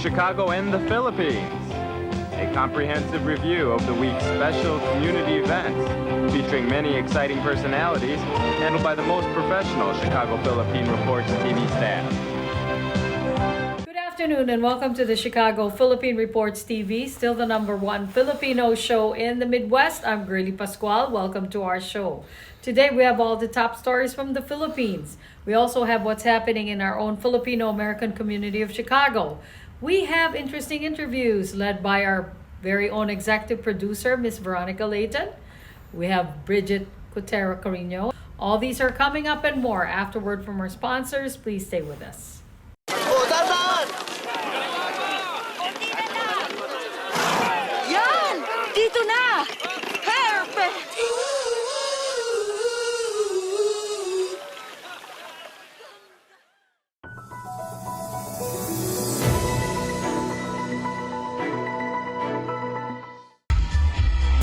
Chicago and the Philippines. A comprehensive review of the week's special community events, featuring many exciting personalities, handled by the most professional Chicago Philippine Reports TV staff. Good afternoon and welcome to the Chicago Philippine Reports TV, still the #1 Filipino show in the Midwest. I'm Girlie Pascual. Welcome to our show. Today we have all the top stories from the Philippines. We also have what's happening in our own Filipino American community of Chicago. We have interesting interviews led by our very own executive producer, Miss Veronica Leighton. We have Brigitte, Cueter, Carino. All these are coming up and more. Afterward from our sponsors, please stay with us. Yan! Dito na! Perfect!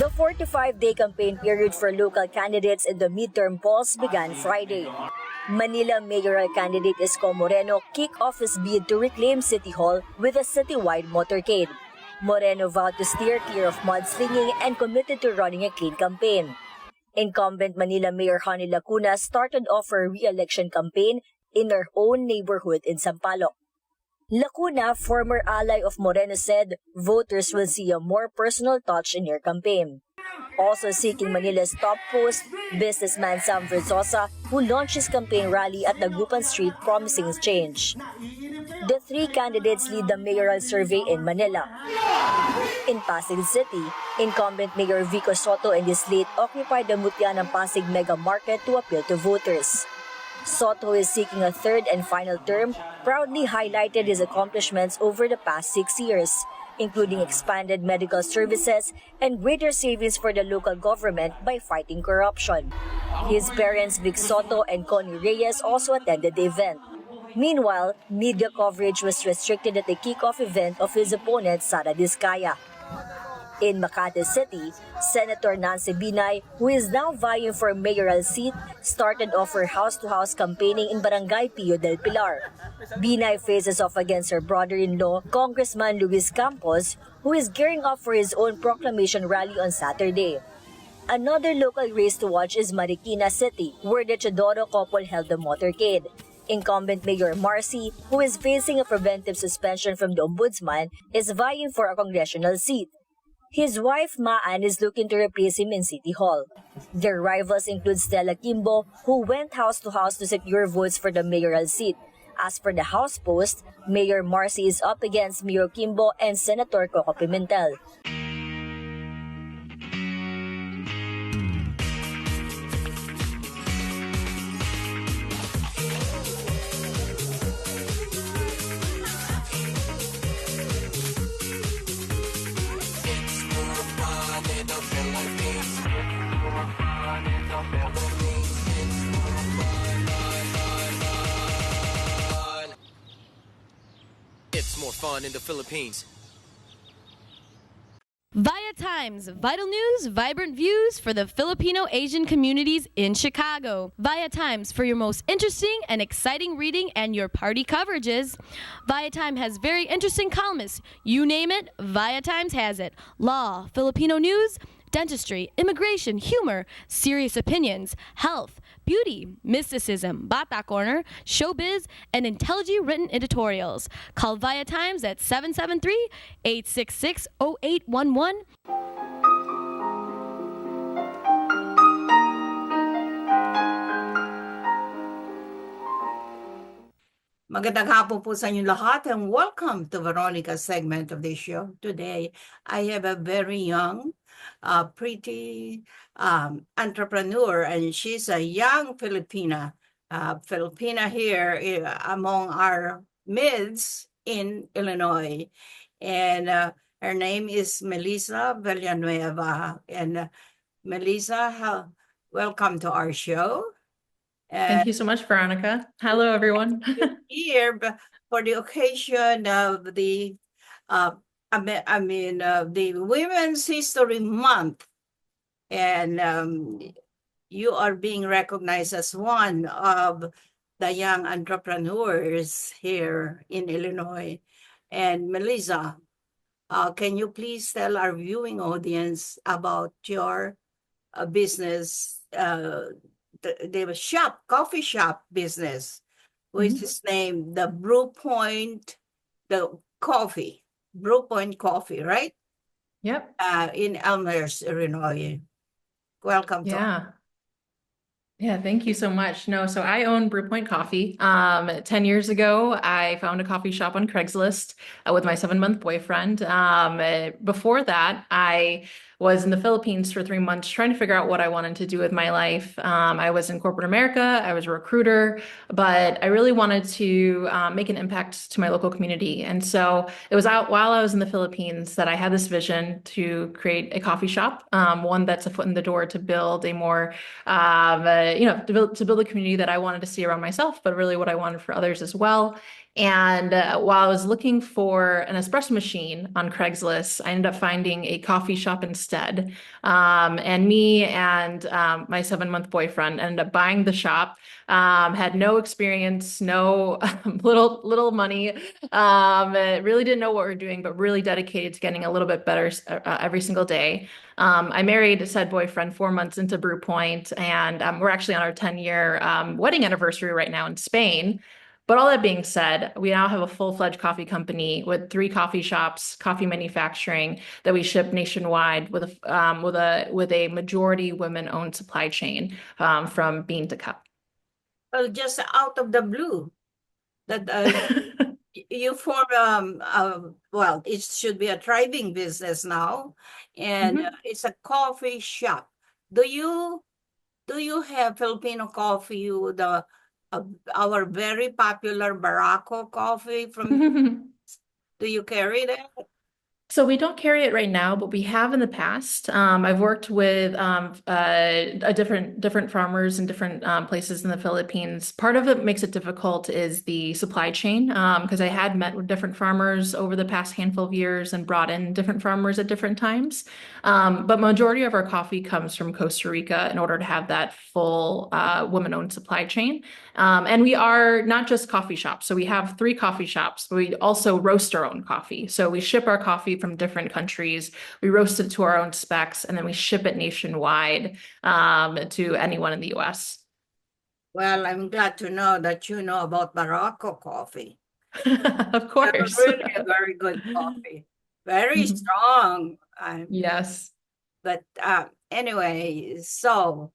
The 45-day campaign period for local candidates in the midterm polls began Friday. Manila mayoral candidate Isko Moreno kicked off his bid to reclaim City Hall with a citywide motorcade. Moreno vowed to steer clear of mudslinging and committed to running a clean campaign. Incumbent Manila Mayor Honey Lacuna started off her re-election campaign in her own neighborhood in Sampaloc. Lacuna, former ally of Moreno, said voters will see a more personal touch in her campaign. Also seeking Manila's top post, businessman Sam Verzosa, who launched his campaign rally at Dagupan Street promising change. The three candidates lead the mayoral survey in Manila. In Pasig City, incumbent Mayor Vico Soto and his slate occupied the Mutya ng Pasig Mega Market to appeal to voters. Soto is seeking a third and final term, proudly highlighted his accomplishments over the past 6 years, including expanded medical services and greater savings for the local government by fighting corruption. His parents, Vic Soto and Connie Reyes, also attended the event. Meanwhile, media coverage was restricted at the kickoff event of his opponent, Sara Diskaya. In Makati City, Senator Nancy Binay, who is now vying for a mayoral seat, started off her house-to-house campaigning in Barangay Pio del Pilar. Binay faces off against her brother-in-law, Congressman Luis Campos, who is gearing up for his own proclamation rally on Saturday. Another local race to watch is Marikina City, where the Chodoro couple held the motorcade. Incumbent Mayor Marcy, who is facing a preventive suspension from the Ombudsman, is vying for a congressional seat. His wife, Maan, is looking to replace him in City Hall. Their rivals include Stella Kimbo, who went house to house to secure votes for the mayoral seat. As for the House post, Mayor Marcy is up against Mayor Kimbo and Senator Coco Pimentel. It's more fun in the Philippines. ViaTimes, vital news, vibrant views for the Filipino Asian communities in Chicago. ViaTimes for your most interesting and exciting reading and your party coverages. ViaTime has very interesting columnists. You name it, ViaTimes has it. Law, Filipino news, dentistry, immigration, humor, serious opinions, health, beauty, mysticism, Bata Corner, showbiz, and intelligently written editorials. Call ViaTimes at 773-866-0811. Magandang hapon po sa inyo lahat and welcome to Veronica's segment of this show. Today, I have a very young, pretty entrepreneur, and she's a young Filipina here among our midst in Illinois. And her name is Melissa Villanueva. And Melissa, welcome to our show. Thank you so much, Veronica. Hello, everyone. Here for the occasion of the the Women's History Month, and you are being recognized as one of the young entrepreneurs here in Illinois. And Melissa, can you please tell our viewing audience about your business, the shop, coffee shop business, which is named the Brew Point, the coffee, Brew Point Coffee, right? Yep. In Elmhurst, Illinois. Welcome to Yeah. Yeah, thank you so much. No, so I own Brewpoint Coffee. 10 years ago, I found a coffee shop on Craigslist with my 7-month boyfriend. Before that, I was in the Philippines for 3 months trying to figure out what I wanted to do with my life. I was in corporate America, I was a recruiter, but I really wanted to make an impact to my local community. And so it was out while I was in the Philippines that I had this vision to create a coffee shop, one that's a foot in the door to build a more to build a community that I wanted to see around myself, but really what I wanted for others as well. And while I was looking for an espresso machine on Craigslist, I ended up finding a coffee shop instead. And me and my 7-month boyfriend ended up buying the shop. Had no experience, no little money. Really didn't know what we were doing, but really dedicated to getting a little bit better every single day. I married said boyfriend 4 months into Brew Point, and we're actually on our 10-year wedding anniversary right now in Spain. But all that being said, we now have a full-fledged coffee company with 3 coffee shops, coffee manufacturing that we ship nationwide with a majority women-owned supply chain from bean to cup. well, just out of the blue, that you form well, it should be a thriving business now, and it's a coffee shop. Do you have Filipino coffee, our very popular Barako coffee from? Do you carry that? So we don't carry it right now, but we have in the past. I've worked with different farmers in different places in the Philippines. Part of it makes it difficult is the supply chain, because I had met with different farmers over the past handful of years and brought in different farmers at different times. But majority of our coffee comes from Costa Rica in order to have that full women-owned supply chain. And we are not just coffee shops. So we have 3 coffee shops, but we also roast our own coffee. So we ship our coffee from different countries. We roast it to our own specs, and then we ship it nationwide to anyone in the US. Well, I'm glad to know that you know about Barako coffee. Of course. Really a very good coffee. Very strong. Yes. But anyway, so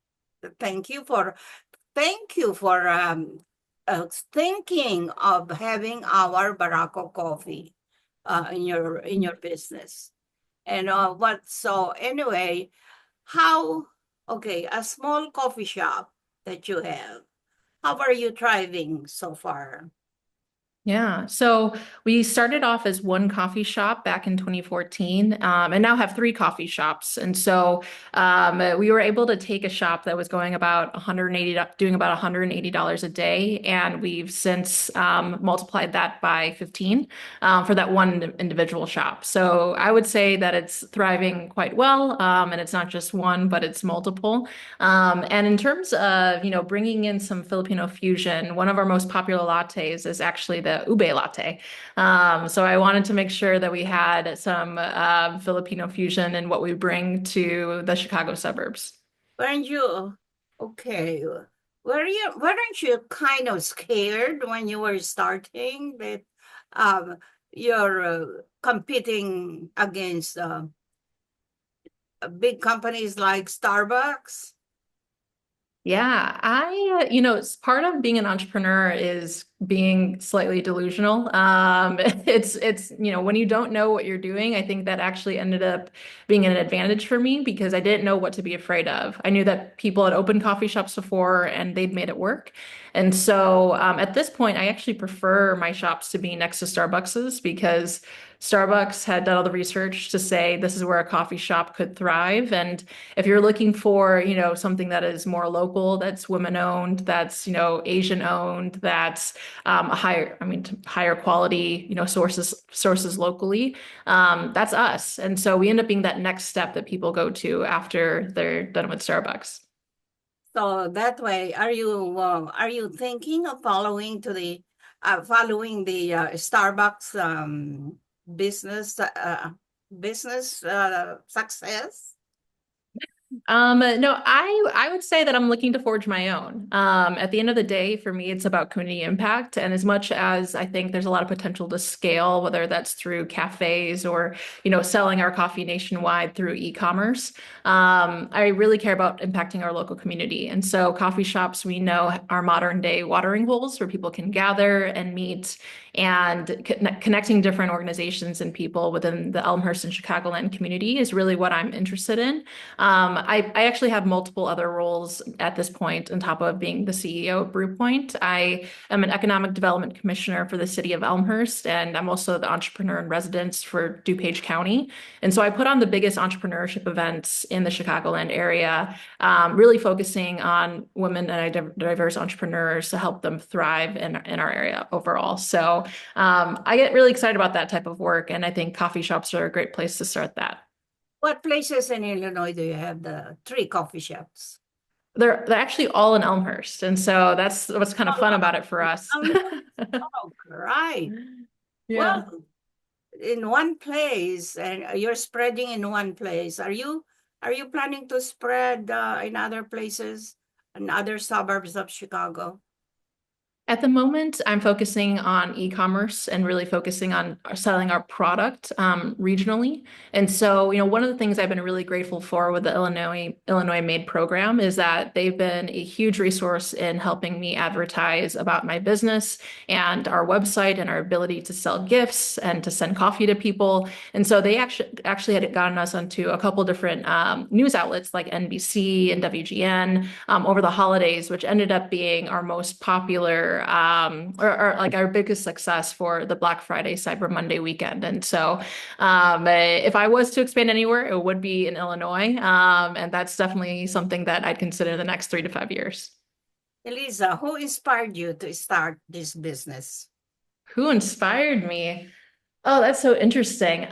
thank you for thinking of having our Barako coffee in your business. And so anyway, a small coffee shop that you have, how are you thriving so far? Yeah, so we started off as one coffee shop back in 2014, and now have 3 coffee shops. And so we were able to take a shop that was going about doing about $180 a day, and we've since multiplied that by 15 for that one individual shop. So I would say that it's thriving quite well, and it's not just one, but it's multiple. And in terms of bringing in some Filipino fusion, one of our most popular lattes is actually the ube latte. So I wanted to make sure that we had some Filipino fusion in what we bring to the Chicago suburbs. Weren't you kind of scared when you were starting that you're competing against big companies like Starbucks? Yeah, it's part of being an entrepreneur is being slightly delusional. It's when you don't know what you're doing, I think that actually ended up being an advantage for me because I didn't know what to be afraid of. I knew that people had opened coffee shops before and they'd made it work. And so at this point, I actually prefer my shops to be next to Starbucks's because Starbucks had done all the research to say this is where a coffee shop could thrive. And if you're looking for, something that is more local, that's women owned, that's, Asian owned, that's higher quality, sources locally, that's us. And so we end up being that next step that people go to after they're done with Starbucks. So that way, are you thinking of following to the following the Starbucks business success? No, I would say that I'm looking to forge my own. At the end of the day, for me, it's about community impact. And as much as I think there's a lot of potential to scale, whether that's through cafes or, selling our coffee nationwide through e-commerce, I really care about impacting our local community. And so coffee shops, we know, are modern day watering holes where people can gather and meet, and connecting different organizations and people within the Elmhurst and Chicagoland community is really what I'm interested in. I actually have multiple other roles at this point on top of being the CEO of Brewpoint. I am an economic development commissioner for the city of Elmhurst, and I'm also the entrepreneur in residence for DuPage County. And so I put on the biggest entrepreneurship events in the Chicagoland area, really focusing on women and diverse entrepreneurs to help them thrive in our area overall. So I get really excited about that type of work, and I think coffee shops are a great place to start that. What places in Illinois do you have the 3 coffee shops? They're actually all in Elmhurst, and so that's what's kind of fun about it for us. Oh, right. Yeah. Well, in one place, and you're spreading in one place. Are you planning to spread in other places, in other suburbs of Chicago? At the moment, I'm focusing on e-commerce and really focusing on selling our product regionally. And so, one of the things I've been really grateful for with the Illinois Made program is that they've been a huge resource in helping me advertise about my business and our website and our ability to sell gifts and to send coffee to people. And so they actually had gotten us onto a couple different news outlets like NBC and WGN over the holidays, which ended up being our most popular or like our biggest success for the Black Friday, Cyber Monday weekend. And so if I was to expand anywhere, it would be in Illinois. And that's definitely something that I'd consider in the next 3 to 5 years. Eliza, who inspired you to start this business? Who inspired me? Oh, that's so interesting.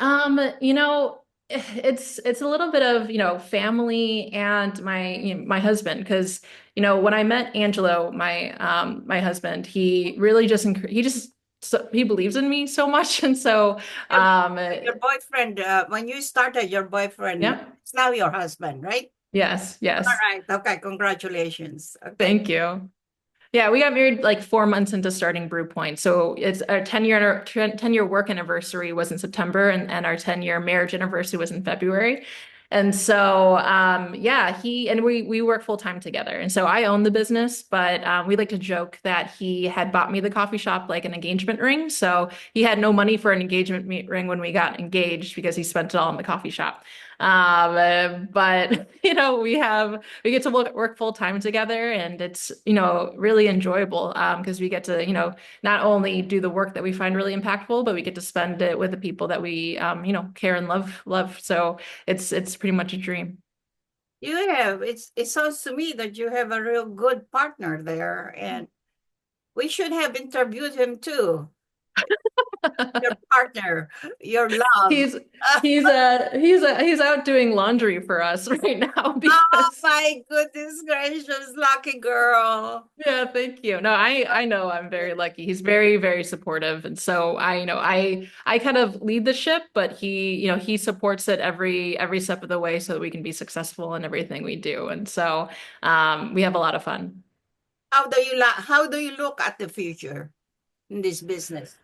It's a little bit of, family and my husband, because, when I met Angelo, my husband, he really he believes in me so much. And so, your boyfriend, when you started, your boyfriend, yeah. is now your husband, right? Yes. All right. Okay. Congratulations. Okay. Thank you. Yeah, we got married like 4 months into starting Brewpoint. So it's our 10-year work anniversary was in September, and our 10-year marriage anniversary was in February. And so, we work full time together. And so I own the business, but we like to joke that he had bought me the coffee shop like an engagement ring. So he had no money for an engagement ring when we got engaged because he spent it all in the coffee shop. But we get to work full time together, and it's, really enjoyable, because we get to, not only do the work that we find really impactful, but we get to spend it with the people that we, care and love. So it's pretty much a dream. It sounds to me that you have a real good partner there, and we should have interviewed him too. Your partner, your love. He's out doing laundry for us right now. Oh my goodness gracious, lucky girl. Yeah, thank you. No, I know I'm very lucky. He's very, very supportive. And so I kind of lead the ship, but he supports it every step of the way so that we can be successful in everything we do. And so we have a lot of fun. How do you look at the future in this business?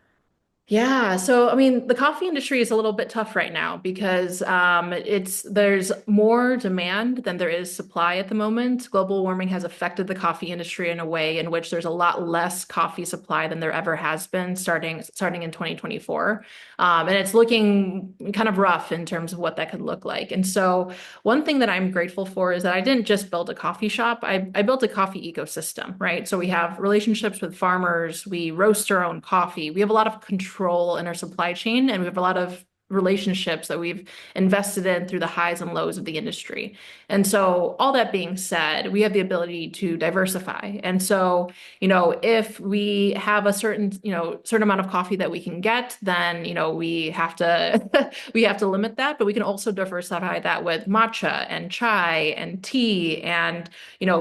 Yeah, so the coffee industry is a little bit tough right now because there's more demand than there is supply at the moment. Global warming has affected the coffee industry in a way in which there's a lot less coffee supply than there ever has been starting in 2024. And it's looking kind of rough in terms of what that could look like. And so one thing that I'm grateful for is that I didn't just build a coffee shop, I built a coffee ecosystem, right? So we have relationships with farmers, we roast our own coffee, we have a lot of control in our supply chain, and we have a lot of relationships that we've invested in through the highs and lows of the industry. And so all that being said, we have the ability to diversify. And so, if we have a certain amount of coffee that we can get, then, we have to we have to limit that, but we can also diversify that with matcha and chai and tea and,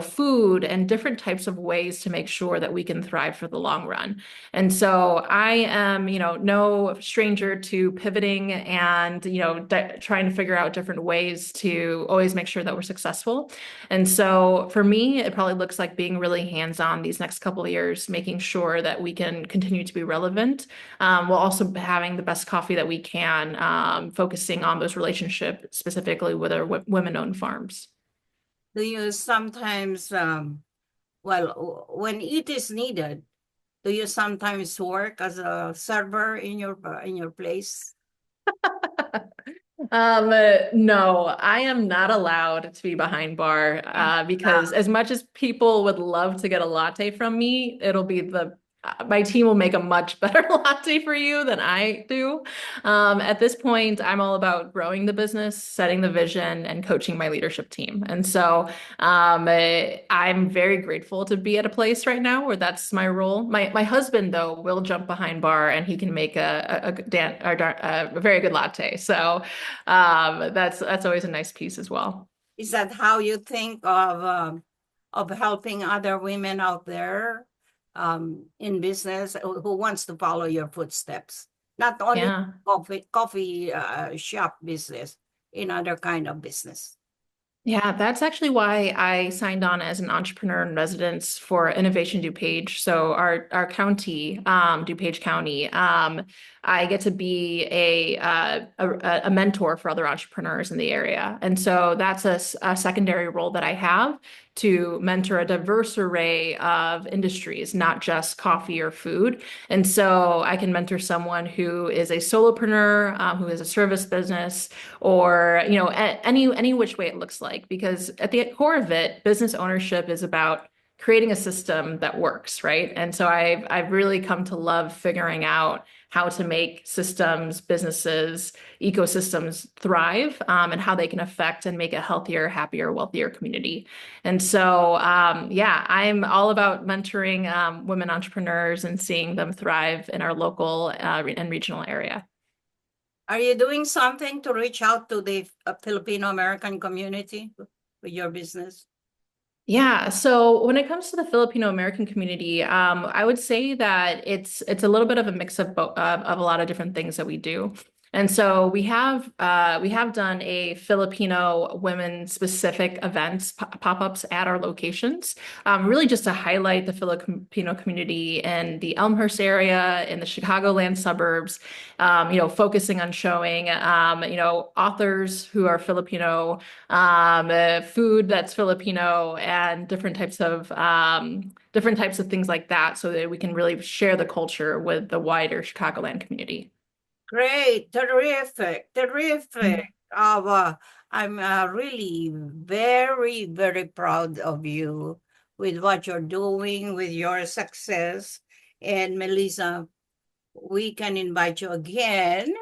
food and different types of ways to make sure that we can thrive for the long run. And so I am, no stranger to pivoting and, trying to figure out different ways to always make sure that we're successful. And so for me, it probably looks like being really hands-on these next couple of years, making sure that we can continue to be relevant, while also having the best coffee that we can, focusing on those relationships specifically with our women-owned farms. Do you sometimes, when it is needed, do you sometimes work as a server in your place? No, I am not allowed to be behind bar, because as much as people would love to get a latte from me, it'll be my team will make a much better latte for you than I do. At this point, I'm all about growing the business, setting the vision, and coaching my leadership team. And so I'm very grateful to be at a place right now where that's my role. My husband, though, will jump behind bar and he can make a very good latte. So that's always a nice piece as well. Is that how you think of helping other women out there in business who wants to follow your footsteps? Not only coffee shop business, in other kind of business. Yeah, that's actually why I signed on as an entrepreneur in residence for Innovation DuPage. So our county, DuPage County, I get to be a mentor for other entrepreneurs in the area. And so that's a secondary role that I have, to mentor a diverse array of industries, not just coffee or food. And so I can mentor someone who is a solopreneur, who is a service business, or any which way it looks like. Because at the core of it, business ownership is about creating a system that works, right? And so I've really come to love figuring out how to make systems, businesses, ecosystems thrive, and how they can affect and make a healthier, happier, wealthier community. And so, I'm all about mentoring women entrepreneurs and seeing them thrive in our local and regional area. Are you doing something to reach out to the Filipino American community with your business? Yeah, so when it comes to the Filipino American community, I would say that it's a little bit of a mix of a lot of different things that we do. And so we have done a Filipino women specific events, pop-ups at our locations, really just to highlight the Filipino community in the Elmhurst area, in the Chicagoland suburbs, focusing on showing, authors who are Filipino, food that's Filipino, and different types of things like that, so that we can really share the culture with the wider Chicagoland community. Great, terrific. I'm really very, very proud of you with what you're doing, with your success. And Melissa, we can invite you again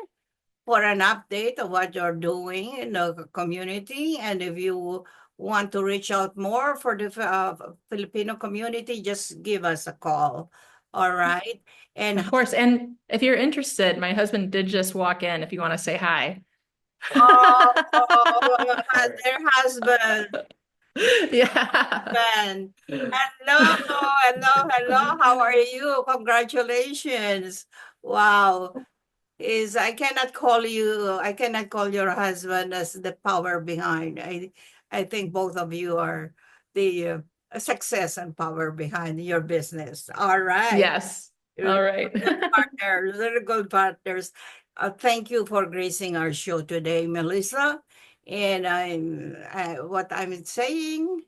for an update of what you're doing in the community. And if you want to reach out more for the Filipino community, just give us a call. All right. And of course, and if you're interested, my husband did just walk in if you want to say hi. Their husband. Yeah. Ben. Hello. How are you? Congratulations. Wow. I cannot call your husband as the power behind. I think both of you are the success and power behind your business. All right. Yes. All right. Really good partners. Thank you for gracing our show today, Melissa. And what I'm saying,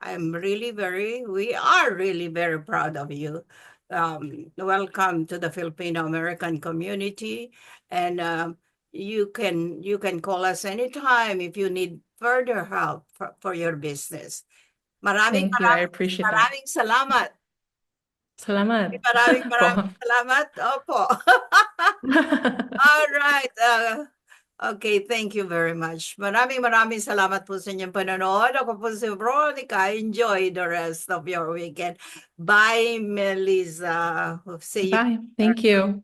we are really very proud of you. Welcome to the Filipino American community. And you can call us anytime if you need further help for your business. Thank you. I appreciate that. Maraming salamat. Salamat Maraming po. salamat. Opo. All right. Okay, thank you very much. Maraming salamat po sa inyong panonood. Ako po si Veronica. Enjoy the rest of your weekend. Bye, Melissa. See you. Bye. Thank you.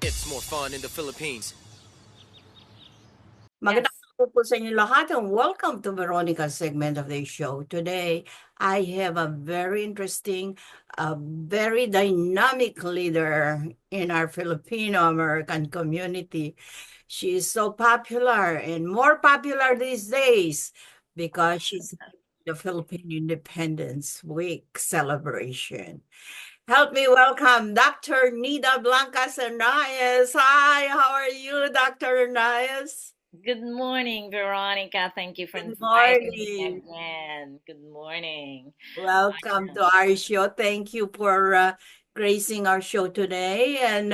It's more fun in the Philippines. Magandang hapon po sa inyo lahat and welcome to Veronica's segment of the show. Today, I have a very interesting, very dynamic leader in our Filipino American community. She is so popular and more popular these days because she's the Philippine Independence Week celebration. Help me welcome Dr. Nida Blankas-Hernaez. Hi, how are you, Dr. Hernaez? Good morning, Veronica. Thank you for Good inviting me morning. again. Good morning. Welcome to our show. Thank you for gracing our show today, and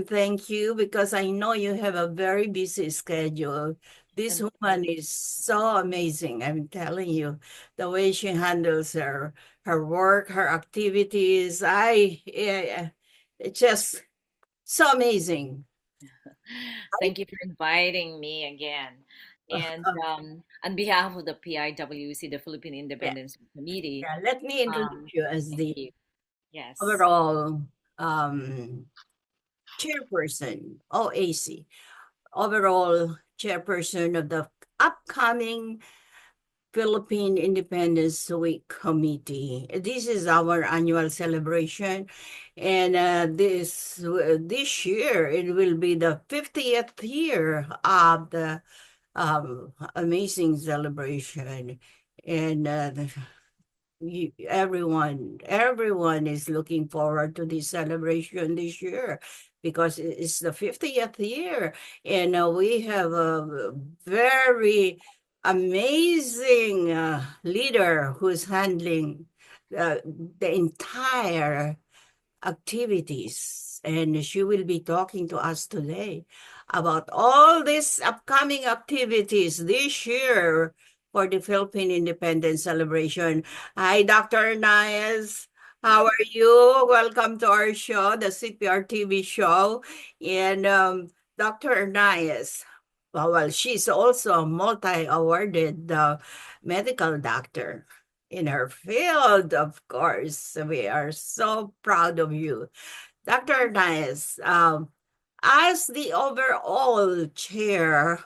thank you because I know you have a very busy schedule. This woman is so amazing. I'm telling you, the way she handles her work, her activities. It's just so amazing. Thank you for inviting me again. And on behalf of the PIWC, the Philippine Independence Committee, Yeah, let me introduce you as thank the you. Yes. overall chairperson, OAC, overall chairperson of the upcoming Philippine Independence Week Committee. This is our annual celebration, and this year it will be the 50th year of the amazing celebration, and everyone is looking forward to this celebration this year because it's the 50th year, and we have a very amazing leader who's handling the entire activities, and she will be talking to us today about all these upcoming activities this year for the Philippine Independence Celebration. Hi, Dr. Hernaez. How are you? Welcome to our show, the Cprtv show. And Dr. Hernaez, well, she's also a multi-awarded medical doctor in her field, of course. We are so proud of you. Dr. Hernaez, as the overall chair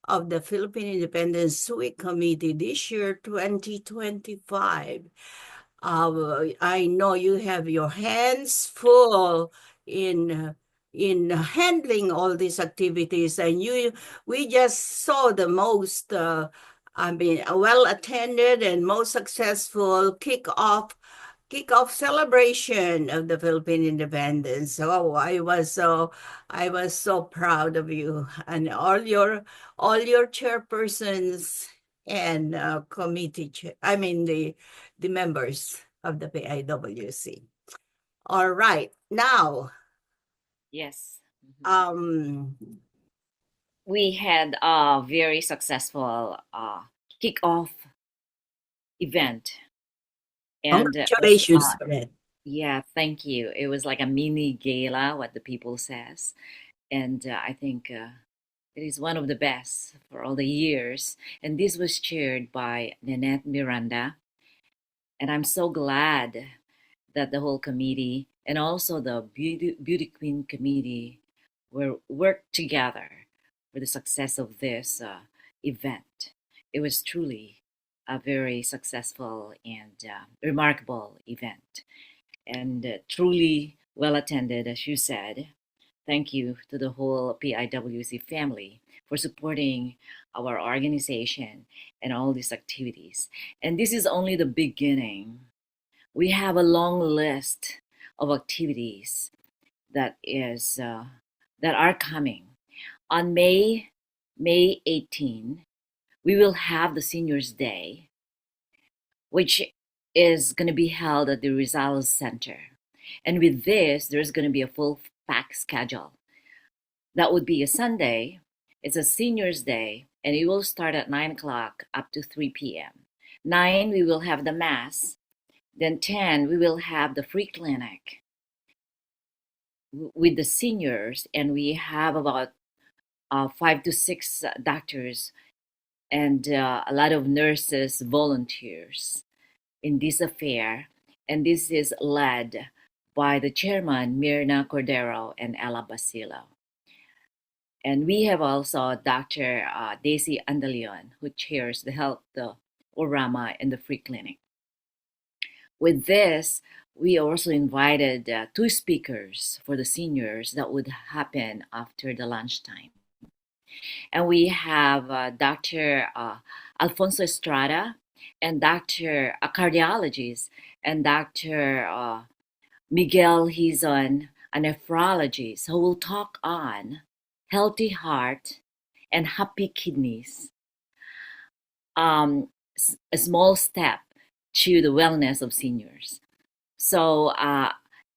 of the Philippine Independence Week Committee this year, 2025. I know you have your hands full in handling all these activities, and we just saw the most well attended and most successful kickoff celebration of the Philippine independence. So I was so proud of you and all your chairpersons and committee I mean the members of the PIWC. All right, now Yes. we We had a very successful kickoff event. And congratulations for that. yeah, thank you. It was like a mini gala, what the people says. And I think it is one of the best for all the years. And this was chaired by Nanette Miranda. And I'm so glad that the whole committee and also the Beauty Queen Committee worked together for the success of this event. It was truly a very successful and remarkable event, and truly well attended, as you said. Thank you to the whole PIWC family for supporting our organization and all these activities. And this is only the beginning. We have a long list of activities that is that are coming. On May 18, we will have the Seniors Day, which is going to be held at the Rizal Center. And with this, there's going to be a full packed schedule. That would be a Sunday. It's a Seniors Day, and it will start at 9 o'clock up to 3 p.m. 9, we will have the Mass. Then 10, we will have the free clinic with the seniors, and we have about 5 to 6 doctors and a lot of nurses, volunteers in this affair. And this is led by the chairman, Mirna Cordero and Ella Basilo. And we have also Dr. Daisy Andalion, who chairs the health Orama and the free clinic. With this, we also invited 2 speakers for the seniors that would happen after the lunchtime. And we have Dr. Alfonso Estrada and Dr. a cardiologist and Dr. Miguel Hizon, a nephrologist, who will talk on healthy heart and happy kidneys, a small step to the wellness of seniors. So,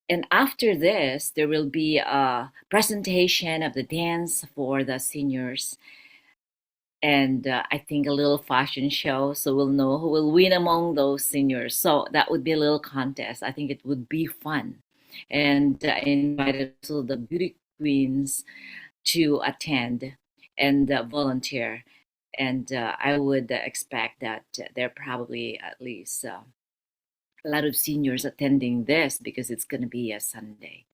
and after this, there will be a presentation of the dance for the seniors, and I think a little fashion show, so we'll know who will win among those seniors. So that would be a little contest. I think it would be fun. And I invited also the beauty queens to attend and volunteer. And I would expect that there are probably at least a lot of seniors attending this because it's going to be a Sunday.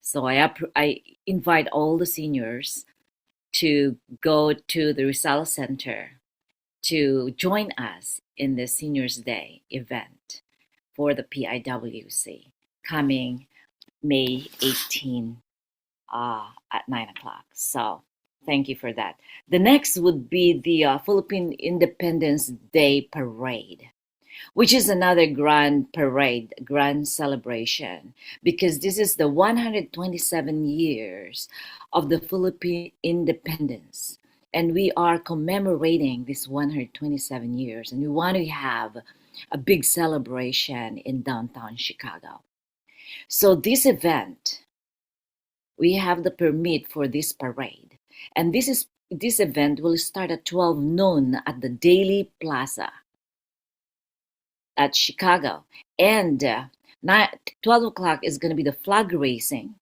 So I invite all the seniors to go to the Rizal Center to join us in the Seniors Day event for the PIWC coming May 18 at 9 o'clock. So thank you for that. The next would be the Philippine Independence Day Parade, which is another grand parade, grand celebration, because this is the 127 years of the Philippine independence. And we are commemorating this 127 years, and we want to have a big celebration in downtown Chicago. So this event, we have the permit for this parade. And this event will start at 12 noon at the Daily Plaza at Chicago. And 12 o'clock is going to be the flag raising.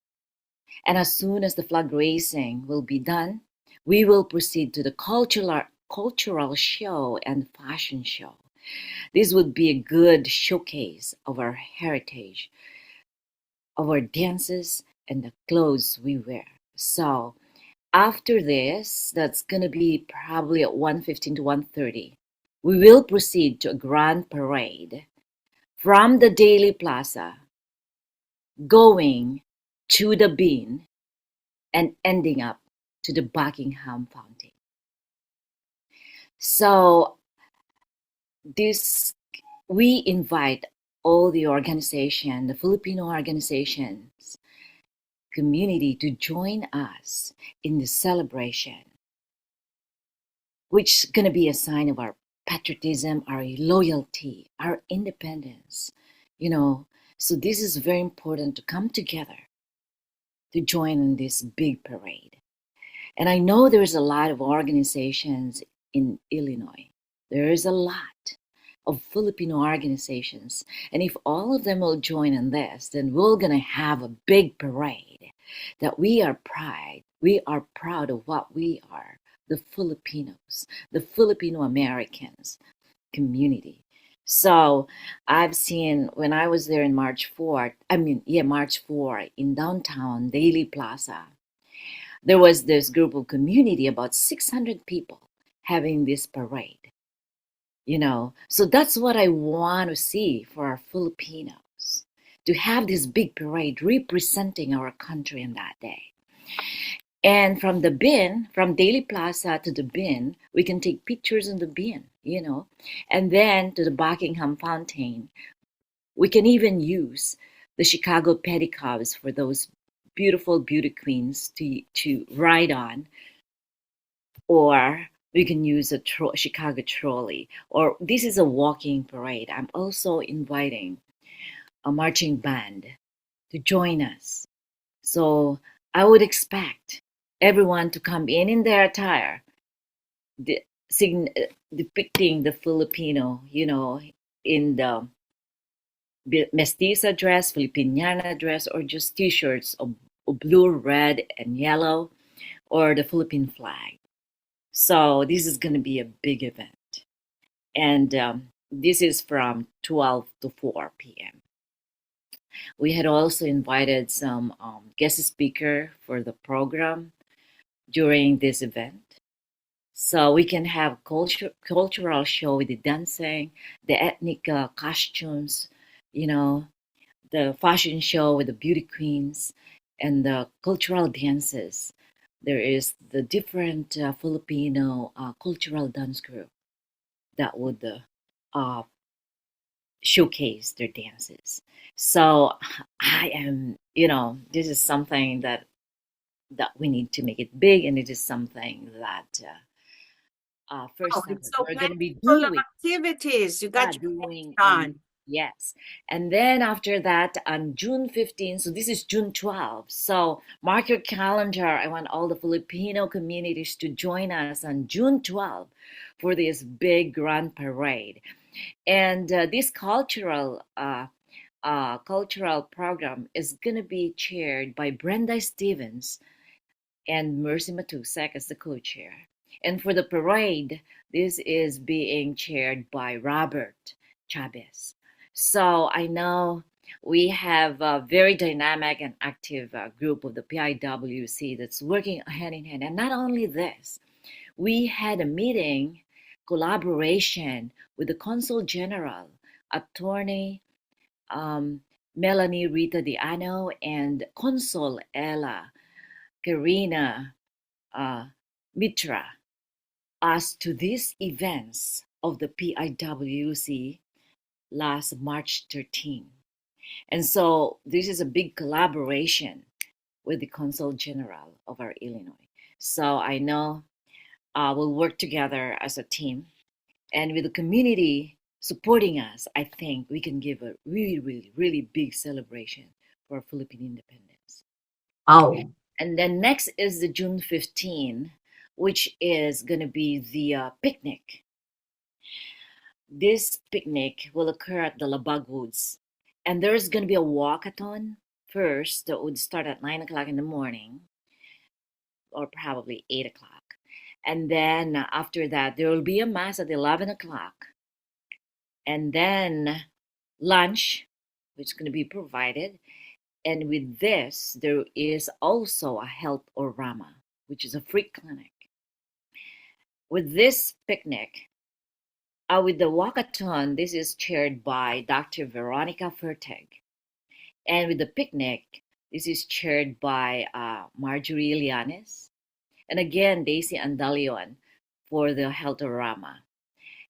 And as soon as the flag raising will be done, we will proceed to the cultural show and fashion show. This would be a good showcase of our heritage, of our dances, and the clothes we wear. So after this, that's going to be probably at 1:15 to 1:30. We will proceed to a grand parade from the Daily Plaza, going to the Bean, and ending up to the Buckingham Fountain. So we invite all the organization, the Filipino organizations, community to join us in the celebration, which is going to be a sign of our patriotism, our loyalty, our independence, So this is very important to come together to join in this big parade. And I know there's a lot of organizations in Illinois. There is a lot of Filipino organizations. And if all of them will join in this, then we're going to have a big parade that we are proud of what we are, the Filipinos, the Filipino Americans community. So I've seen when I was there in March 4 in downtown Daily Plaza, there was this group of community, about 600 people having this parade. So that's what I want to see for our Filipinos, to have this big parade representing our country on that day. And from the Bin, from Daily Plaza to the Bin, we can take pictures in the Bin, and then to the Buckingham Fountain. We can even use the Chicago pedicabs for those beautiful beauty queens to ride on, or we can use a Chicago trolley, or this is a walking parade. I'm also inviting a marching band to join us. So I would expect everyone to come in their attire, de- depicting the Filipino, in the mestiza dress, Filipiniana dress, or just t-shirts of blue, red, and yellow, or the Philippine flag. So this is going to be a big event. And this is from 12 to 4 p.m. We had also invited some guest speaker for the program during this event. So we can have cultural show with the dancing, the ethnic costumes, the fashion show with the beauty queens, and the cultural dances. There is the different Filipino cultural dance group that would showcase their dances. So I am, this is something that we need to make it big, and it is something that first Oh, time it's so we're going to be full of doing. activities. You got your Doing done. yes. And then after that, on June 15th, so this is June 12th. So mark your calendar. I want all the Filipino communities to join us on June 12th for this big grand parade. And this cultural program is going to be chaired by Brenda Stevens and Mercy Matusek as the co-chair. And for the parade, this is being chaired by Robert Chavez. So I know we have a very dynamic and active group of the PIWC that's working hand in hand. And not only this, we had a meeting, collaboration with the Consul General, Attorney Melanie Rita Diano, and Consul Ella Carina Mitra, as to these events of the PIWC last March 13. And so this is a big collaboration with the Consul General of our Illinois. So I know we'll work together as a team, and with the community supporting us, I think we can give a really, really, really big celebration for Philippine independence. Oh. And then next is the June 15, which is going to be the picnic. This picnic will occur at the Labag Woods. And there's going to be a walkathon first that would start at 9 o'clock in the morning, or probably 8 o'clock. And then after that, there will be a mass at 11 o'clock. And then lunch, which is going to be provided. And with this, there is also a health orama, which is a free clinic. With this picnic, with the walkathon, this is chaired by Dr. Veronica Fertig. And with the picnic, this is chaired by Marjorie Lianes. And again, Daisy Andalion for the health orama.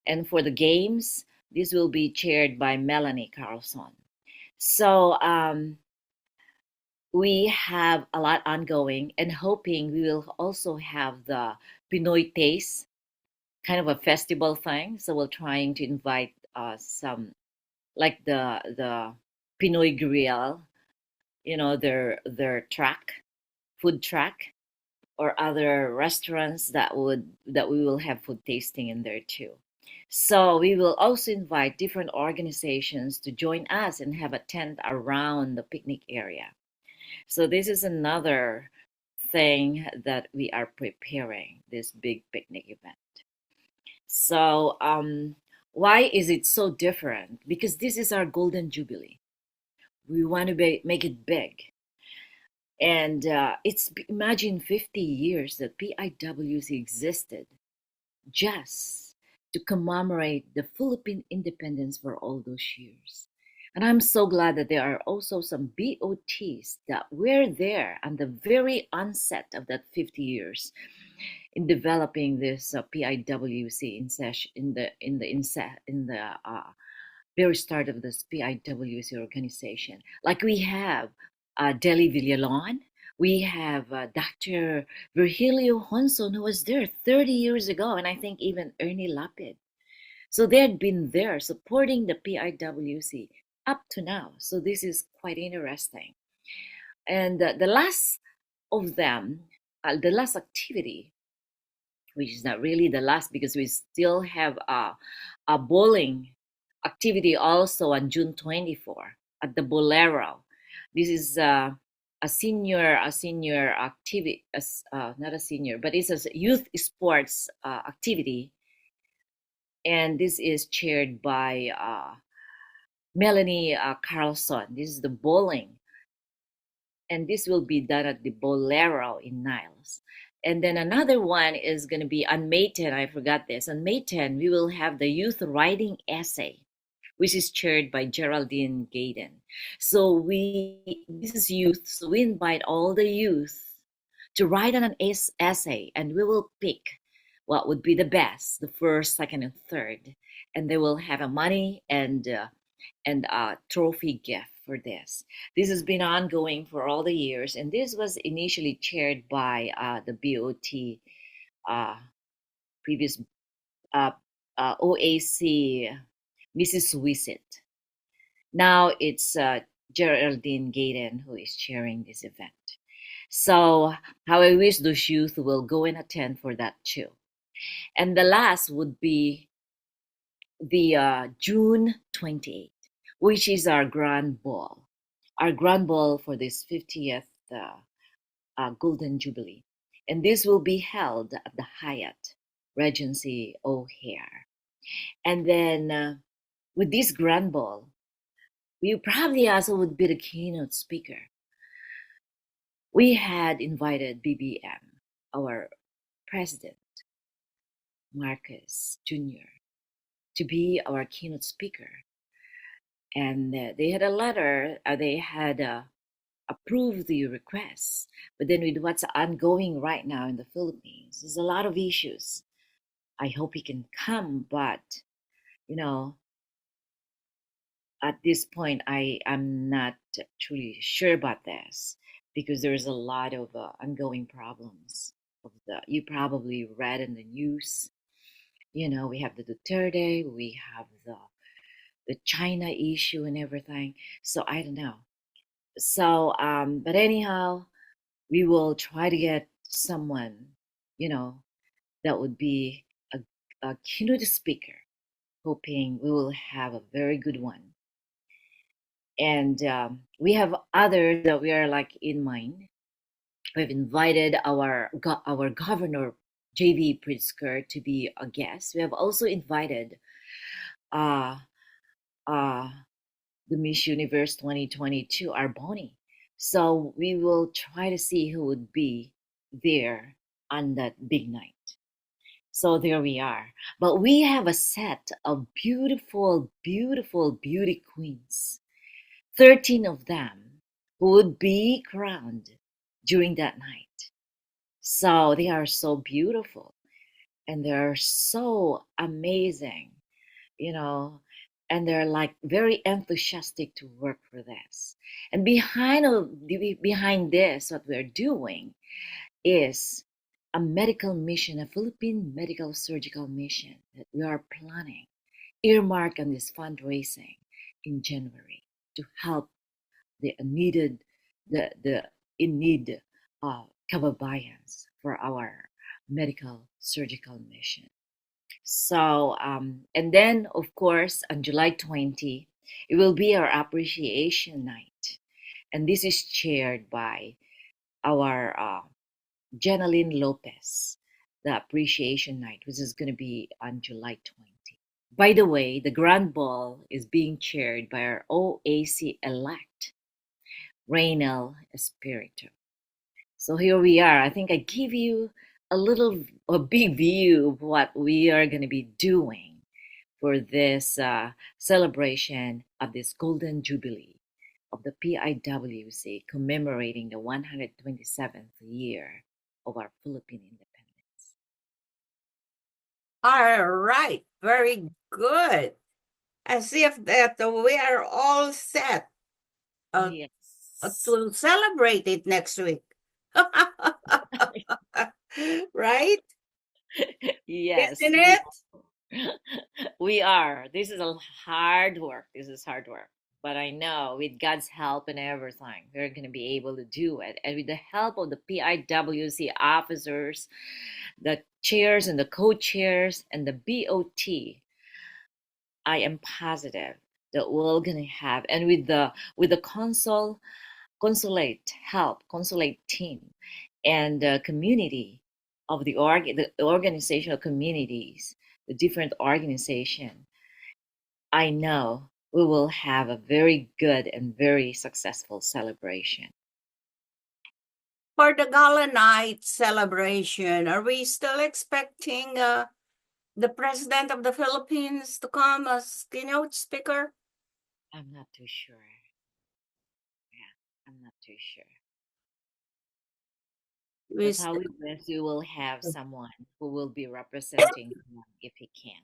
And for the games, this will be chaired by Melanie Carlson. So we have a lot ongoing, and hoping we will also have the Pinoy Taste, kind of a festival thing. So we're trying to invite some, like the Pinoy Grill, their food truck, or other restaurants that we will have food tasting in there too. So we will also invite different organizations to join us and have a tent around the picnic area. So this is another thing that we are preparing, this big picnic event. So why is it so different? Because this is our Golden Jubilee. We want to make it big. And imagine 50 years that PIWC existed just to commemorate the Philippine independence for all those years. And I'm so glad that there are also some BOTs that were there at the very onset of that 50 years in developing this PIWC in the very start of this PIWC organization. Like we have Deli Villalon, We have Dr. Virgilio Honson, who was there 30 years ago, and I think even Ernie Lapid. So they had been there supporting the PIWC up to now. So this is quite interesting. And the last of them, the last activity, which is not really the last because we still have a bowling activity also on June 24 at the Bolero. This is a senior activity, not a senior, but it's a youth sports activity, and this is chaired by Melanie Carlson. This is the bowling, and this will be done at the Bolero in Niles. And then another one is going to be on May 10. I forgot this. On May 10, we will have the youth writing essay, which is chaired by Geraldine Gaydon. So this is youth, so we invite all the youth to write an essay, and we will pick what would be the best, the first, second, and third. And they will have a money and a trophy gift for this. This has been ongoing for all the years, and this was initially chaired by the BOT previous OAC Mrs. Wisit. Now it's Geraldine Gaydon who is chairing this event. So how I wish those youth will go and attend for that too. And the last would be the June 28th, which is our grand ball. Our grand ball for this 50th Golden Jubilee. And this will be held at the Hyatt Regency O'Hare. And then with this grand ball, we probably also would be the keynote speaker. We had invited BBM, our president, Marcos Jr., to be our keynote speaker. And they had a letter, they had approved the request. But then with what's ongoing right now in the Philippines, there's a lot of issues. I hope he can come, but, you know, at this point, I'm not truly sure about this because there's a lot of ongoing problems. You probably read in the news, you know, we have the Duterte, we have the China issue and everything. So I don't know. So, but anyhow, we will try to get someone, you know, that would be a keynote speaker, hoping we will have a very good one. And we have others that we are like in mind. We've invited our governor, J.V. Pritzker, to be a guest. We have also invited the Miss Universe 2022, Arboni. So we will try to see who would be there on that big night. So there we are. But we have a set of beautiful, beautiful beauty queens. 13 of them who would be crowned during that night. So they are so beautiful and they're so amazing, you know, and they're like very enthusiastic to work for this. And behind this, what we're doing is a medical mission, a Philippine medical surgical mission that we are planning, earmarked on this fundraising in January to help the in need kababayans for our medical surgical mission. So, and then of course on July 20, it will be our appreciation night. And this is chaired by our Jenaline Lopez, the appreciation night, which is going to be on July 20. By the way, the Grand Ball is being chaired by our OAC elect, Raynel Espiritu. So here we are. I think I give you a big view of what we are going to be doing for this celebration of this Golden Jubilee of the PIWC, commemorating the 127th year of our Philippine independence. All right, very good. As if that we are all set Yes. to celebrate it next week. Right? Yes, Isn't it? we are. This is a hard work. This is hard work. But I know with God's help and everything, we're going to be able to do it. And with the help of the PIWC officers, the chairs and the co-chairs and the BOT, I am positive that we're going to have, and with the consulate help, consulate team, and the community of the organizational communities, the different organization, I know we will have a very good and very successful celebration. For the gala night celebration, are we still expecting the President of the Philippines to come as keynote speaker? I'm not too sure. Yeah, I'm not too sure. We That's how still, we wish we will have someone who will be representing him if he can't.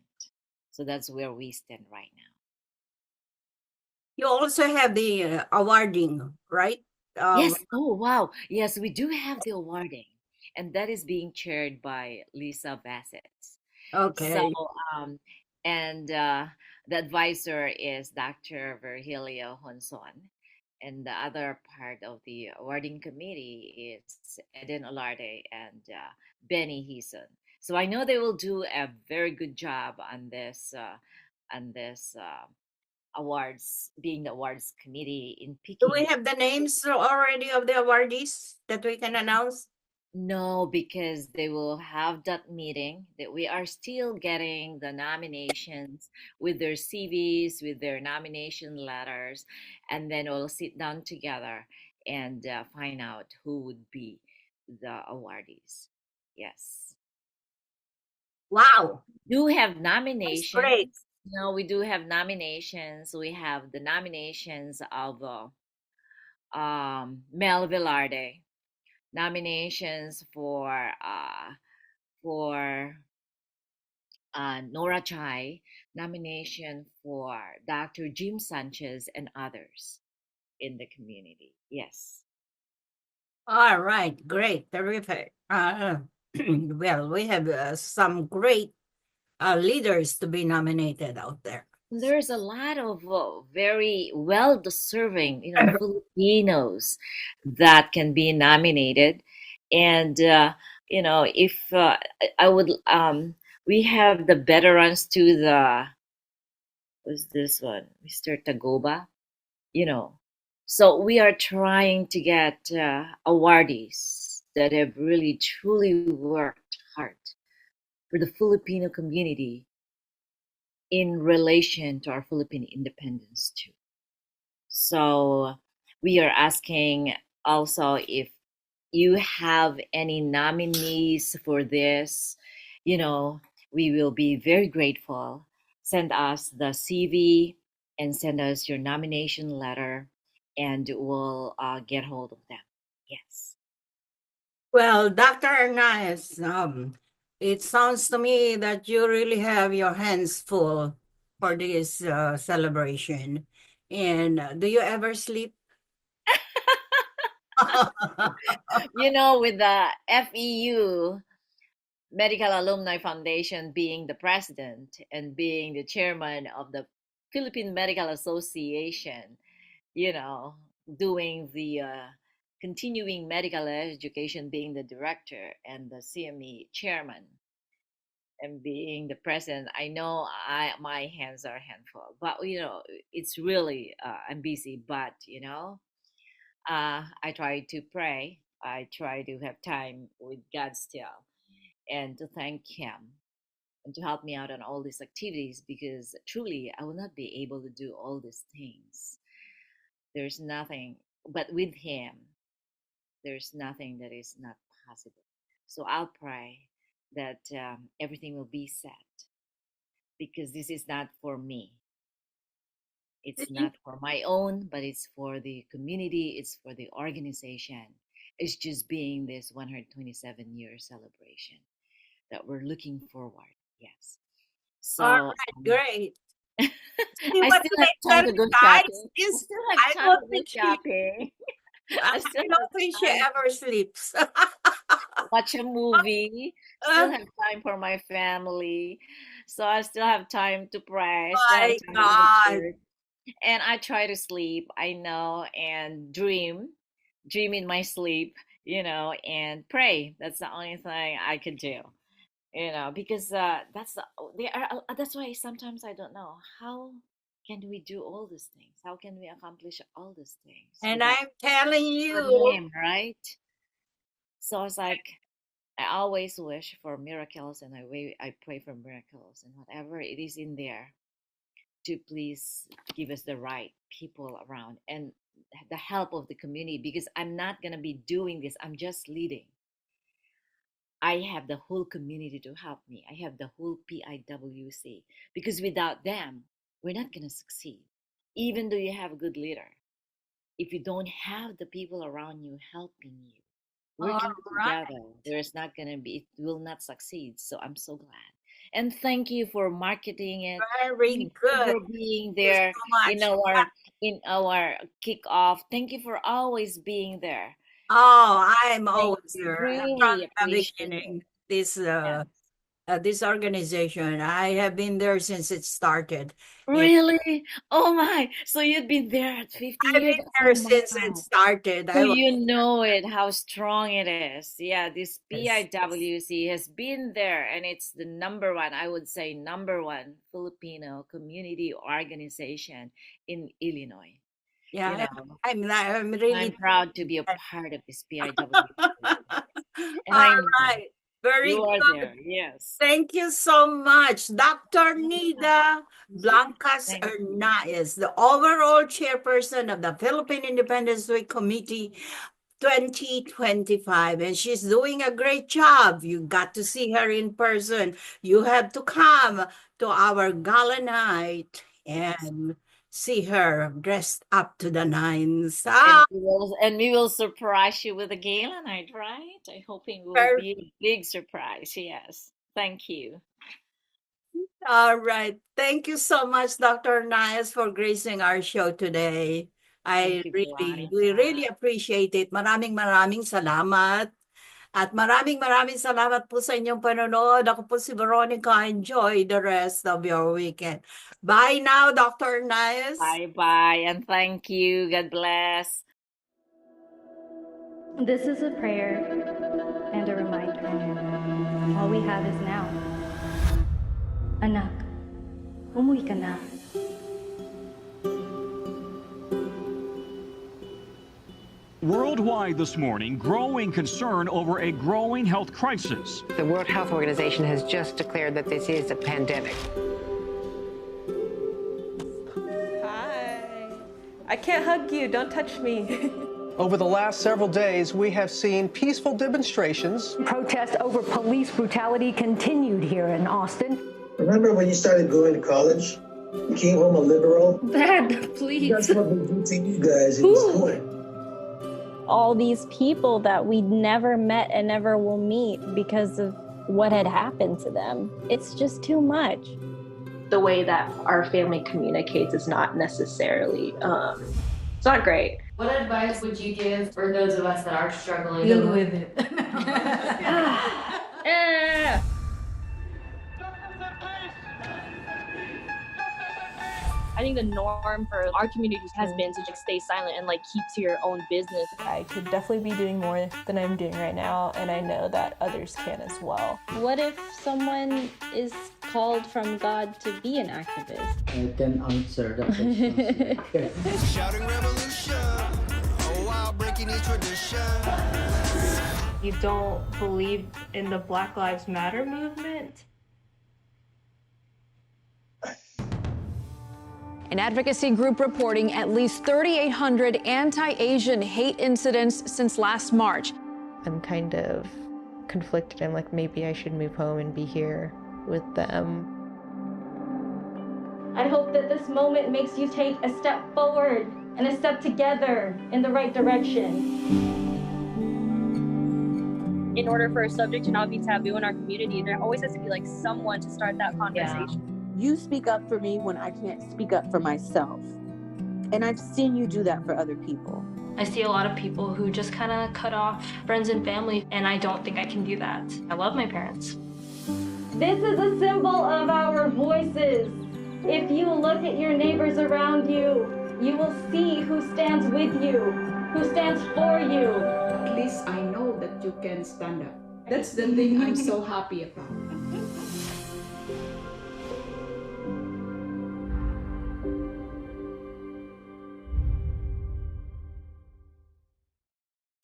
So that's where we stand right now. you also have the awarding, right? Yes. Oh, wow. Yes, we do have the awarding, and that is being chaired by Lisa Bassett. So, Okay. um, and the advisor is Dr. Virgilio Honson, and the other part of the awarding committee is Eden Olarte and Benny Heason. So I know they will do a very good job on this awards, being the awards committee in Do we picking. have the names already of the awardees that we can announce? No, because they will have that meeting that we are still getting the nominations with their CVs, with their nomination letters, and then we'll sit down together and find out who would be the awardees. Yes. Wow, Do have that's great. nominations. No, we do have nominations. We have the nominations of Mel Velarde, nominations for Nora Chai, nomination for Dr. Jim Sanchez, and others in the community. Yes. All right, great, terrific. Well, we have some great leaders to be nominated out there. There's a lot of very well deserving, Filipinos that can be nominated. And, if I would, we have the veterans to what's this one? Mr. Tagoba, you know. So we are trying to get awardees that have really truly worked hard for the Filipino community in relation to our Philippine independence too. So we are asking also if you have any nominees for this, we will be very grateful. Send us the CV and send us your nomination letter, and we'll get hold of them. Yes. Well, Dr. Hernaez, it sounds to me that you really have your hands full for this celebration. And do you ever sleep? With the FEU, Medical Alumni Foundation, being the president and being the chairman of the Philippine Medical Association, you know, doing the continuing medical education, being the director and the CME chairman and being the president, I know my hands are handful, but it's really I'm busy, but I try to pray. I try to have time with God still and to thank Him and to help me out on all these activities, because truly I will not be able to do all these things. There's nothing, but with Him, there's nothing that is not possible. So I'll pray that everything will be set, because this is not for me. It's not for my own, but it's for the community, it's for the organization. It's just being this 127-year celebration that we're looking forward. Yes. All So right, great. See I what still have makes time them to go guys shopping. I is still have I time don't to go think shopping. I I still don't have think she time ever sleeps. to watch a movie. Still have time for my family. So I still have time to pray. I still have My time to go to God. church. And I try to sleep, I know, and dream in my sleep, and pray. That's the only thing I could do, because that's why sometimes I don't know how can we do all these things? How can we accomplish all these things And without I'm telling your you, name, right? So it's like I always wish for miracles, and I pray for miracles, and whatever it is in there to please give us the right people around and the help of the community, because I'm not going to be doing this. I'm just leading. I have the whole community to help me. I have the whole PIWC, because without them, we're not going to succeed. Even though you have a good leader, if you don't have the people around you helping you, all working right. together, there's not going to be, it will not succeed. So I'm so glad. And thank you for marketing it. Very Thank you good. for being Thank you there so in much. our kickoff. Thank you for always being there. Oh, I'm always Thanks. here from Really the appreciate it. beginning. This Yeah. this organization, I have been there since it started. And Really? Oh my. So you've been there at 50 I've years? been Oh there since it my. started. So I was you know it, how strong it is. Yeah, this yes. PIWC has been there, and it's the number one, I would say, number one Filipino community organization in Illinois. You Yeah, know, I'm really I'm proud to be a part of this PIWC. And all I know right. Very you are good. there. Yes. Thank you so much, Dr. Nida Thank you. Blankas-Hernaez, the overall chairperson of the Philippine Independence Week Committee 2025. And she's doing a great job. You got to see her in person. You have to come to our gala night Yes. and see her dressed up to the nines. And we will surprise you with a gala night, right? I hoping it will Very be a big surprise. Yes. Thank you. All right. Thank you so much, Dr. Nias, for gracing our show today. Thank you, We Veronica. really appreciate it. Maraming salamat. At maraming salamat po sa inyong panonood. Ako po si Veronica. Enjoy the rest of your weekend. Bye now, Dr. Nias. Bye bye, and thank you. God bless. This is a prayer and a reminder. All we have is now. Anak, umuwi ka na. Worldwide this morning, growing concern over a growing health crisis. The World Health Organization has just declared that this is a pandemic. Hi. I can't hug you. Don't touch me. Over the last several days, we have seen peaceful demonstrations. Protests over police brutality continued here in Austin. Remember when you started going to college? You came home a liberal? Dad, please. That's what we do to you guys in school. All these people that we never met and never will meet because of what had happened to them. It's just too much. The way that our family communicates is not necessarily, it's not great. What advice would you give for those of us that are struggling? Deal with it. I think the norm for our community has been to just stay silent and keep to your own business. I could definitely be doing more than I'm doing right now, and I know that others can as well. What if someone is called from God to be an activist? I can answer that question. Shouting revolution, oh wow, breaking each tradition. You don't believe in the Black Lives Matter movement? An advocacy group reporting at least 3,800 anti-Asian hate incidents since last March. I'm kind of conflicted. I'm like, maybe I should move home and be here with them. I hope that this moment makes you take a step forward and a step together in the right direction. In order for a subject to not be taboo in our community, there always has to be someone to start that conversation. You speak up for me when I can't speak up for myself. And I've seen you do that for other people. I see a lot of people who just kind of cut off friends and family, and I don't think I can do that. I love my parents. This is a symbol of our voices. If you look at your neighbors around you, you will see who stands with you, who stands for you. At least I know that you can stand up. That's the thing I'm so happy about.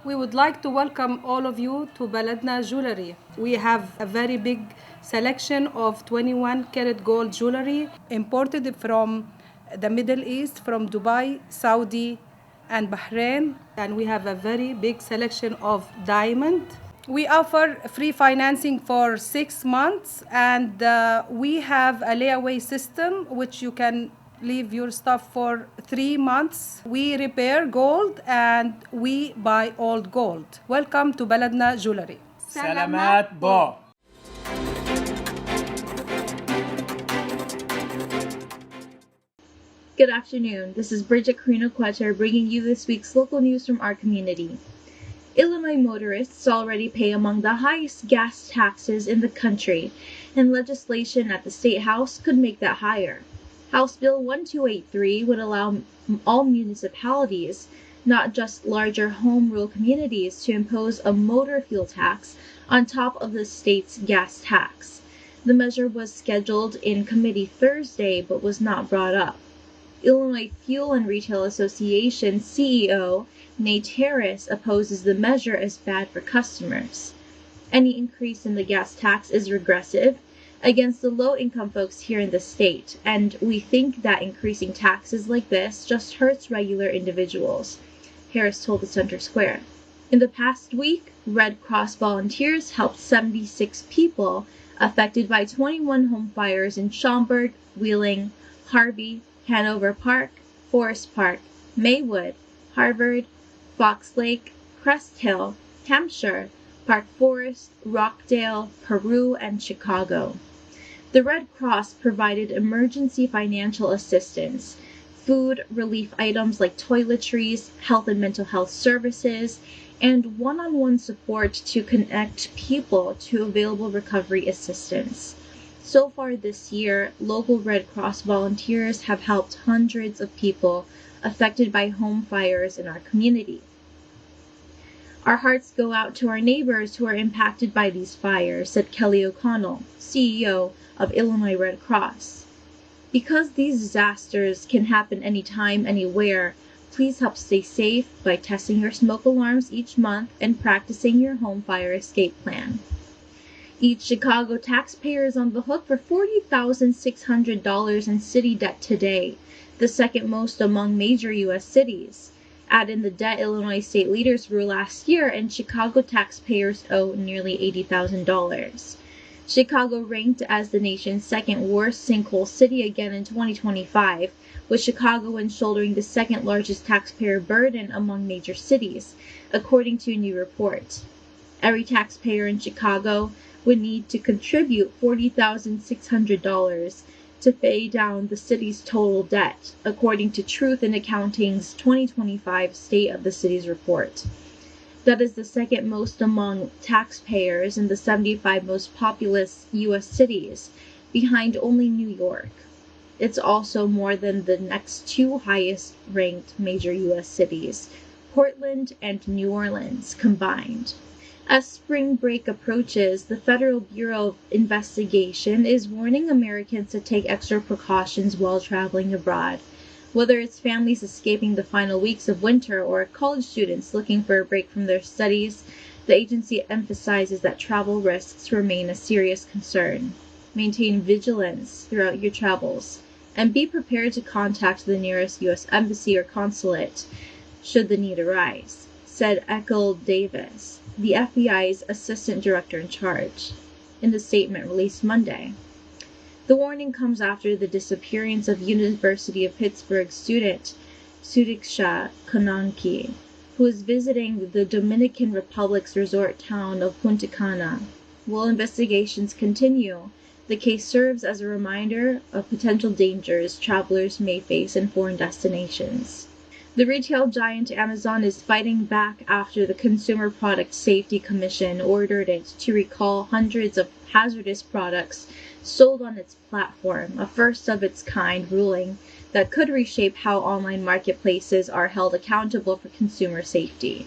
We would like to welcome all of you to Baladna Jewelry. We have a very big selection of 21-karat gold jewelry imported from the Middle East, from Dubai, Saudi, and Bahrain. And we have a very big selection of diamond. We offer free financing for 6 months, and we have a layaway system which you can leave your stuff for 3 months. We repair gold and we buy old gold. Welcome to Baladna Jewelry. Salamat po. Good afternoon. This is Brigitte Carino Cueter bringing you this week's local news from our community. Illinois motorists already pay among the highest gas taxes in the country, and legislation at the State House could make that higher. House Bill 1283 would allow all municipalities, not just larger home rule communities, to impose a motor fuel tax on top of the state's gas tax. The measure was scheduled in committee Thursday but was not brought up. Illinois Fuel and Retail Association CEO Nate Harris opposes the measure as bad for customers. Any increase in the gas tax is regressive against the low-income folks here in the state, and we think that increasing taxes like this just hurts regular individuals, Harris told the Center Square. In the past week, Red Cross volunteers helped 76 people affected by 21 home fires in Schaumburg, Wheeling, Harvey, Hanover Park, Forest Park, Maywood, Harvard, Fox Lake, Crest Hill, Hampshire, Park Forest, Rockdale, Peru, and Chicago. The Red Cross provided emergency financial assistance, food relief items like toiletries, health and mental health services, and one-on-one support to connect people to available recovery assistance. So far this year, local Red Cross volunteers have helped hundreds of people affected by home fires in our community. Our hearts go out to our neighbors who are impacted by these fires, said Kelly O'Connell, CEO of Illinois Red Cross. Because these disasters can happen anytime, anywhere, please help stay safe by testing your smoke alarms each month and practicing your home fire escape plan. Each Chicago taxpayer is on the hook for $40,600 in city debt today, the second most among major U.S. cities. Add in the debt Illinois state leaders grew last year, and Chicago taxpayers owe nearly $80,000. Chicago ranked as the nation's second worst sinkhole city again in 2025, with Chicagoans shouldering the second largest taxpayer burden among major cities, according to a new report. Every taxpayer in Chicago would need to contribute $40,600 to pay down the city's total debt, according to Truth in Accounting's 2025 State of the Cities report. That is the second most among taxpayers in the 75 most populous U.S. cities, behind only New York. It's also more than the next two highest ranked major U.S. cities, Portland and New Orleans, combined. As spring break approaches, the Federal Bureau of Investigation is warning Americans to take extra precautions while traveling abroad. Whether it's families escaping the final weeks of winter or college students looking for a break from their studies, the agency emphasizes that travel risks remain a serious concern. Maintain vigilance throughout your travels, and be prepared to contact the nearest U.S. embassy or consulate should the need arise, said Ethel Davis, the FBI's assistant director in charge, in the statement released Monday. The warning comes after the disappearance of University of Pittsburgh student Sudiksha Konanki, who is visiting the Dominican Republic's resort town of Punta Cana. While investigations continue, The case serves as a reminder of potential dangers travelers may face in foreign destinations. The retail giant Amazon is fighting back after the Consumer Product Safety Commission ordered it to recall hundreds of hazardous products sold on its platform, a first of its kind ruling that could reshape how online marketplaces are held accountable for consumer safety.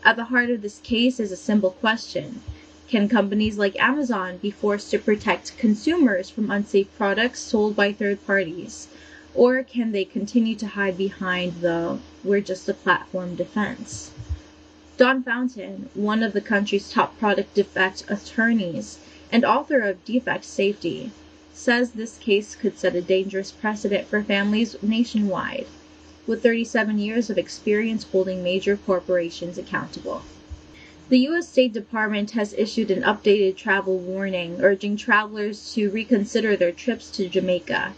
At the heart of this case is a simple question. Can companies like Amazon be forced to protect consumers from unsafe products sold by third parties? Or can they continue to hide behind the "we're just a platform" defense? Don Fountain, one of the country's top product defect attorneys and author of Defect Safety, says this case could set a dangerous precedent for families nationwide, with 37 years of experience holding major corporations accountable. The U.S. State Department has issued an updated travel warning urging travelers to reconsider their trips to Jamaica.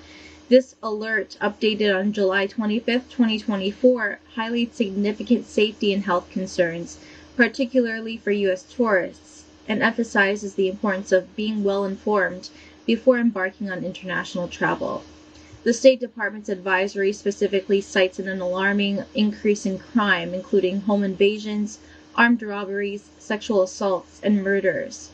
This alert, updated on July 25, 2024, highlights significant safety and health concerns, particularly for U.S. tourists, and emphasizes the importance of being well informed before embarking on international travel. The State Department's advisory specifically cites an alarming increase in crime, including home invasions, armed robberies, sexual assaults, and murders.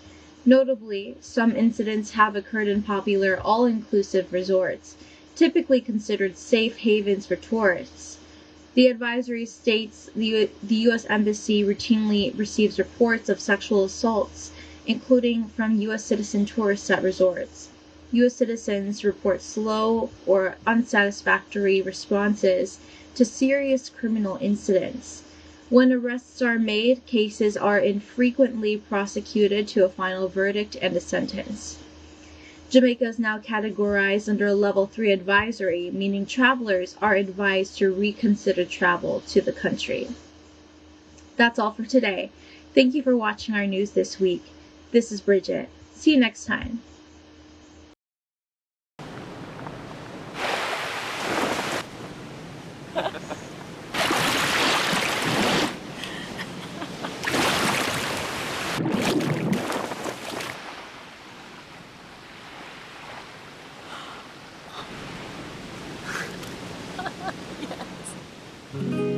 Notably, some incidents have occurred in popular all-inclusive resorts, typically considered safe havens for tourists. The advisory states the U.S. Embassy routinely receives reports of sexual assaults, including from U.S. citizen tourists at resorts. U.S. citizens report slow or unsatisfactory responses to serious criminal incidents. When arrests are made, cases are infrequently prosecuted to a final verdict and a sentence. Jamaica is now categorized under a Level 3 advisory, meaning travelers are advised to reconsider travel to the country. That's all for today. Thank you for watching our news this week. This is Brigitte. See you next time. Yes.